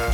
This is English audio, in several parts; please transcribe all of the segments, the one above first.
What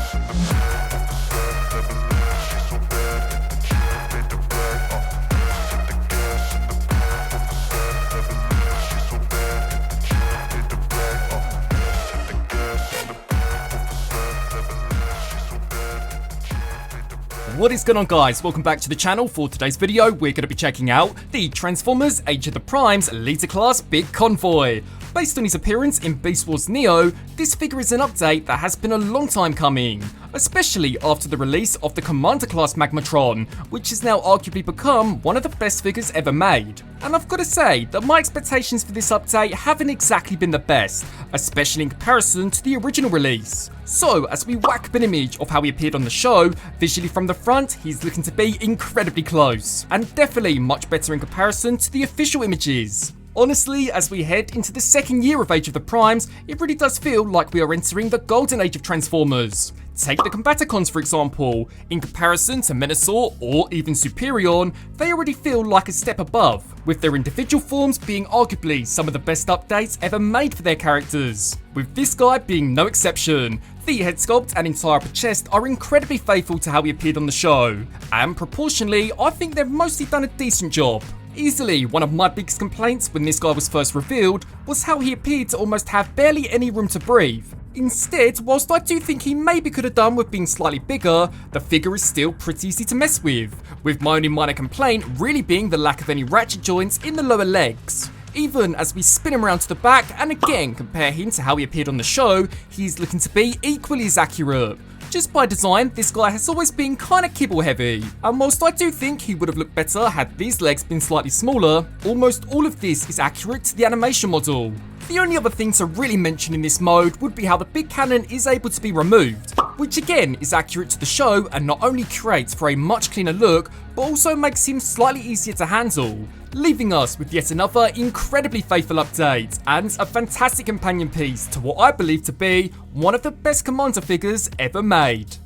is going on, guys? Welcome back to the channel. For today's video, we're going to be checking out the Transformers Age of the Primes Leader Class Big Convoy. Based on his appearance in Beast Wars Neo, this figure is an update that has been a long time coming, especially after the release of the Commander Class Magmatron, which has now arguably become one of the best figures ever made. And I've got to say that my expectations for this update haven't exactly been the best, especially in comparison to the original release. So, as we whack up an image of how he appeared on the show, visually from the front, he's looking to be incredibly close, and definitely much better in comparison to the official images. Honestly, as we head into the second year of Age of the Primes, it really does feel like we are entering the golden age of Transformers. Take the Combaticons for example. In comparison to Menasor or even Superion, they already feel like a step above, with their individual forms being arguably some of the best updates ever made for their characters, with this guy being no exception. The head sculpt and entire upper chest are incredibly faithful to how he appeared on the show, and proportionally, I think they've mostly done a decent job. Easily, one of my biggest complaints when this guy was first revealed was how he appeared to almost have barely any room to breathe. Instead, whilst I do think he maybe could have done with being slightly bigger, the figure is still pretty easy to mess with my only minor complaint really being the lack of any ratchet joints in the lower legs. Even as we spin him around to the back and again compare him to how he appeared on the show, he's looking to be equally as accurate. Just by design, this guy has always been kinda kibble heavy, and whilst I do think he would have looked better had these legs been slightly smaller, almost all of this is accurate to the animation model. The only other thing to really mention in this mode would be how the big cannon is able to be removed, which again is accurate to the show and not only creates for a much cleaner look, but also makes him slightly easier to handle, leaving us with yet another incredibly faithful update and a fantastic companion piece to what I believe to be one of the best Commander figures ever made.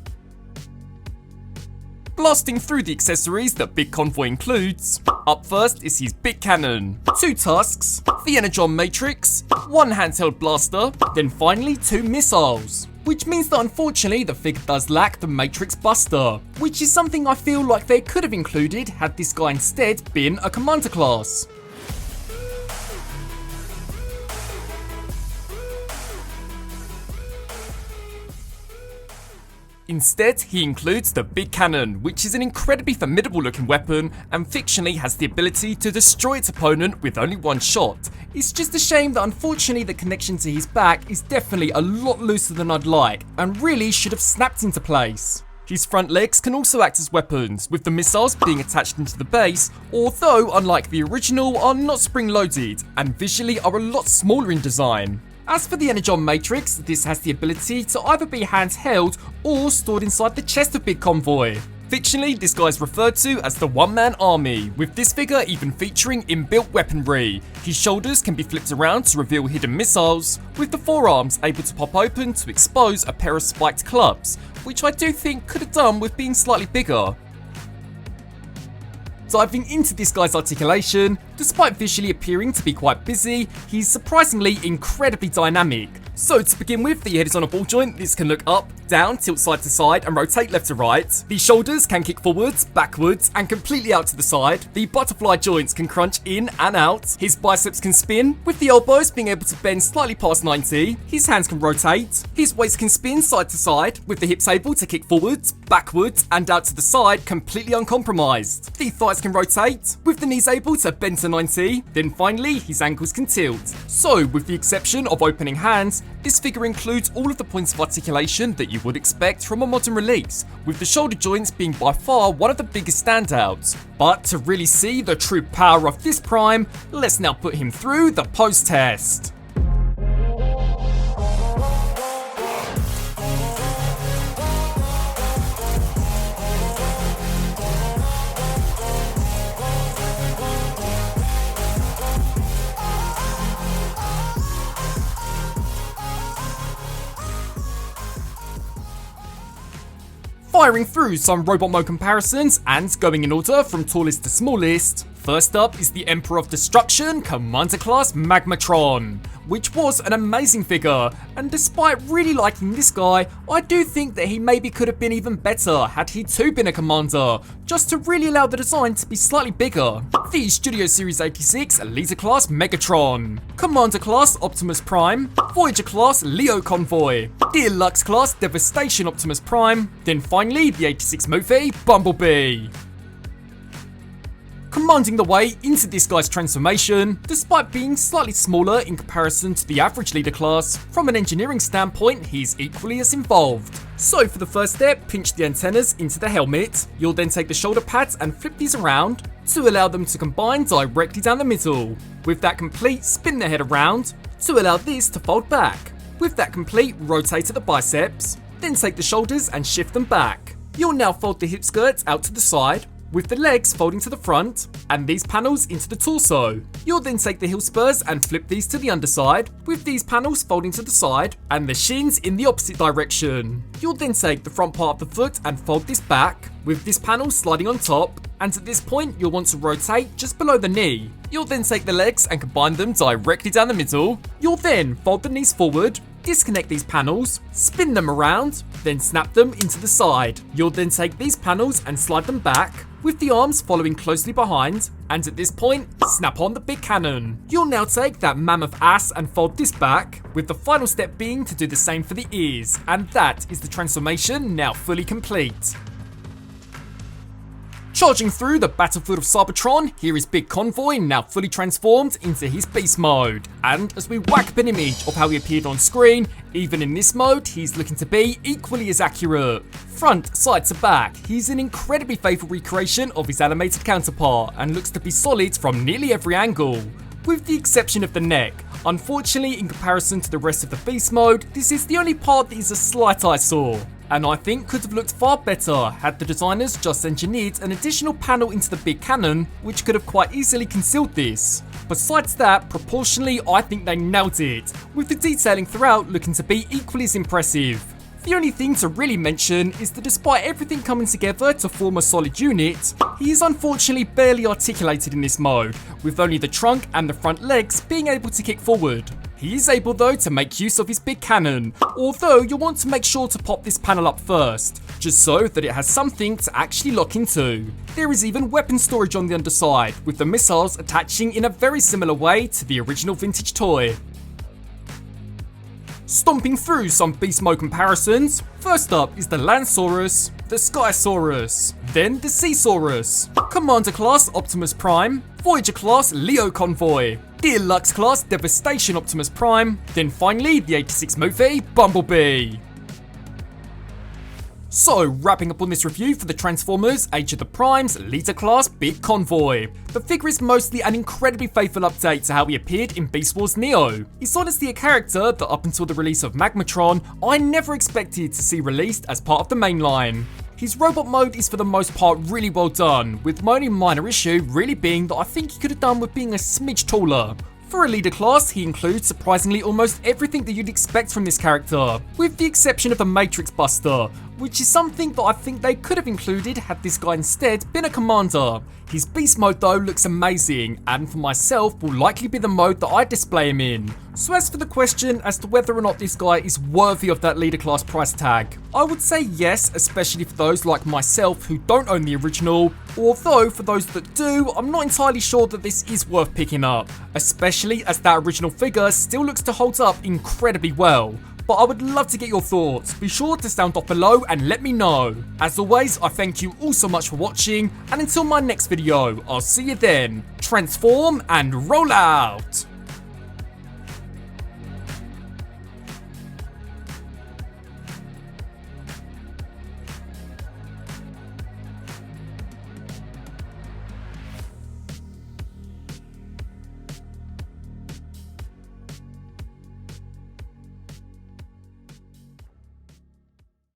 Blasting through the accessories that Big Convoy includes, up first is his big cannon, 2 tusks, the Energon Matrix, 1 handheld blaster, then finally 2 missiles. Which means that unfortunately the figure does lack the Matrix Buster, which is something I feel like they could have included had this guy instead been a Commander class. Instead, he includes the Big Cannon, which is an incredibly formidable looking weapon and fictionally has the ability to destroy its opponent with only 1 shot. It's just a shame that unfortunately the connection to his back is definitely a lot looser than I'd like and really should have snapped into place. His front legs can also act as weapons, with the missiles being attached into the base, although unlike the original are not spring loaded and visually are a lot smaller in design. As for the Energon Matrix, this has the ability to either be handheld or stored inside the chest of Big Convoy. Fictionally, this guy is referred to as the one-man army, with this figure even featuring inbuilt weaponry. His shoulders can be flipped around to reveal hidden missiles, with the forearms able to pop open to expose a pair of spiked clubs, which I do think could have done with being slightly bigger. Diving into this guy's articulation, despite visually appearing to be quite busy, he's surprisingly incredibly dynamic. So to begin with, the head is on a ball joint. This can look up, down, tilt side to side and rotate left to right. The shoulders can kick forwards, backwards and completely out to the side. The butterfly joints can crunch in and out. His biceps can spin, with the elbows being able to bend slightly past 90. His hands can rotate. His waist can spin side to side, with the hips able to kick forwards, backwards and out to the side completely uncompromised. The thighs can rotate, with the knees able to bend to 90. Then finally, his ankles can tilt. So with the exception of opening hands, this figure includes all of the points of articulation that you would expect from a modern release, with the shoulder joints being by far one of the biggest standouts. But to really see the true power of this Prime, let's now put him through the pose test. Firing through some robot mode comparisons and going in order from tallest to smallest. First up is the Emperor of Destruction Commander Class Magmatron, which was an amazing figure, and despite really liking this guy, I do think that he maybe could have been even better had he too been a commander, just to really allow the design to be slightly bigger. The Studio Series 86 Leader Class Megatron, Commander Class Optimus Prime, Voyager Class Leo Convoy, Deluxe Class Devastation Optimus Prime, then finally the 86 movie Bumblebee. Commanding the way into this guy's transformation, despite being slightly smaller in comparison to the average leader class, from an engineering standpoint, he's equally as involved. So for the first step, pinch the antennas into the helmet. You'll then take the shoulder pads and flip these around to allow them to combine directly down the middle. With that complete, spin the head around to allow this to fold back. With that complete, rotate at the biceps, then take the shoulders and shift them back. You'll now fold the hip skirts out to the side, with the legs folding to the front, and these panels into the torso. You'll then take the heel spurs and flip these to the underside, with these panels folding to the side, and the shins in the opposite direction. You'll then take the front part of the foot and fold this back, with this panel sliding on top, and at this point you'll want to rotate just below the knee. You'll then take the legs and combine them directly down the middle. You'll then fold the knees forward, disconnect these panels, spin them around, then snap them into the side. You'll then take these panels and slide them back, with the arms following closely behind, and at this point, snap on the big cannon. You'll now take that mammoth ass and fold this back, with the final step being to do the same for the ears, and that is the transformation now fully complete. Charging through the battlefield of Cybertron, here is Big Convoy now fully transformed into his beast mode. And as we whack up an image of how he appeared on screen, even in this mode, he's looking to be equally as accurate. Front, side to back, he's an incredibly faithful recreation of his animated counterpart and looks to be solid from nearly every angle, with the exception of the neck. Unfortunately, in comparison to the rest of the beast mode, this is the only part that is a slight eyesore, and I think could have looked far better had the designers just engineered an additional panel into the big cannon, which could have quite easily concealed this. Besides that, proportionally I think they nailed it, with the detailing throughout looking to be equally as impressive. The only thing to really mention is that despite everything coming together to form a solid unit, he is unfortunately barely articulated in this mode, with only the trunk and the front legs being able to kick forward. He is able though to make use of his big cannon, although you'll want to make sure to pop this panel up first, just so that it has something to actually lock into. There is even weapon storage on the underside, with the missiles attaching in a very similar way to the original vintage toy. Stomping through some beast mode comparisons, first up is the Landsaurus, the Skysaurus, then the Seasaurus, Commander Class Optimus Prime, Voyager Class Leo Convoy, Deluxe Class Devastation Optimus Prime, then finally the 86 movie Bumblebee. So, wrapping up on this review for the Transformers Age of the Primes Leader Class Big Convoy. The figure is mostly an incredibly faithful update to how he appeared in Beast Wars Neo. He's honestly a character that up until the release of Magmatron, I never expected to see released as part of the mainline. His robot mode is for the most part really well done, with my only minor issue really being that I think he could have done with being a smidge taller. For a leader class, he includes surprisingly almost everything that you'd expect from this character, with the exception of the Matrix Buster, which is something that I think they could have included had this guy instead been a commander. His beast mode though looks amazing, and for myself will likely be the mode that I display him in. So as for the question as to whether or not this guy is worthy of that leader class price tag, I would say yes, especially for those like myself who don't own the original, although for those that do, I'm not entirely sure that this is worth picking up, especially as that original figure still looks to hold up incredibly well. But I would love to get your thoughts. Be sure to sound off below and let me know. As always, I thank you all so much for watching, and until my next video, I'll see you then. Transform and roll out!